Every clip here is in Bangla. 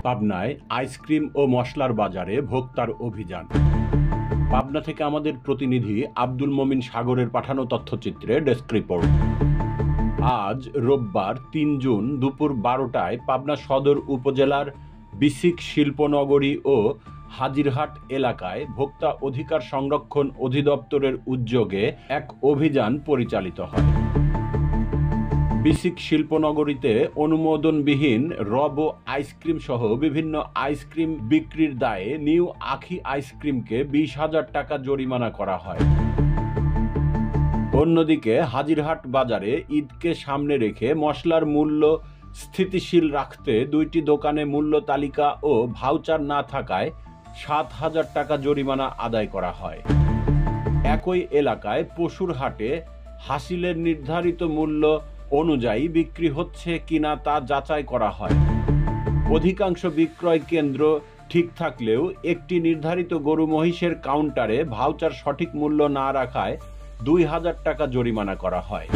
পাবনায় আইসক্রিম ও মশলার বাজারে ভোক্তার অভিযান। পাবনা থেকে আমাদের প্রতিনিধি আব্দুল মমিন সাগরের পাঠানো তথ্যচিত্রে ডেস্ক রিপোর্ট। আজ রোববার ৩ জুন দুপুর ১২টায় পাবনা সদর উপজেলার বিসিক শিল্পনগরী ও হাজিরহাট এলাকায় ভোক্তা অধিকার সংরক্ষণ অধিদপ্তরের উদ্যোগে এক অভিযান পরিচালিত হয়। বিসিক শিল্পনগরীতে অনুমোদনবিহীন রব আইসক্রিম সহ বিভিন্ন আইসক্রিম বিক্রির দায়ে নিউ আখি আইসক্রিমকে ২০,০০০ টাকা জরিমানা করা হয়। অন্যদিকে হাজিরহাট বাজারে ঈদকে সামনে রেখে মশলার মূল্য স্থিতিশীল রাখতে দুইটি দোকানে মূল্য তালিকা ও ভাউচার না থাকায় ৭,০০০ টাকা জরিমানা আদায় করা হয়। একই এলাকায় পশুর হাটে হাসিলের নির্ধারিত মূল্য অনুযায়ী বিক্রি হচ্ছে কিনা তা যাচাই করা হয়। অধিকাংশ বিক্রয় কেন্দ্র ঠিক থাকলেও একটি নির্ধারিত গরু মহিষের কাউন্টারে ভাউচার সঠিক মূল্য না রাখায় ২,০০০ টাকা জরিমানা করা হয়।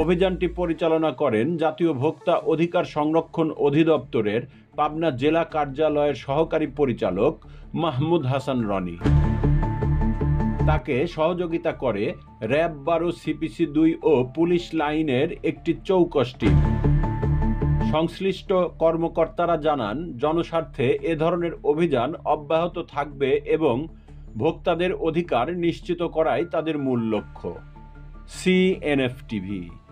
অভিযানটি পরিচালনা করেন জাতীয় ভোক্তা অধিকার সংরক্ষণ অধিদপ্তরের পাবনা জেলা কার্যালয়ের সহকারী পরিচালক মাহমুদ হাসান রনি। তাকে সহযোগিতা করে র‍্যাব ১২, সিপিসি ২ ও পুলিশ লাইনের একটি চৌকস টিম। সংশ্লিষ্ট কর্মকর্তারা জানান, জনস্বার্থে এ ধরনের অভিযান অব্যাহত থাকবে এবং ভোক্তাদের অধিকার নিশ্চিত করাই তাদের মূল লক্ষ্য। CNF TV.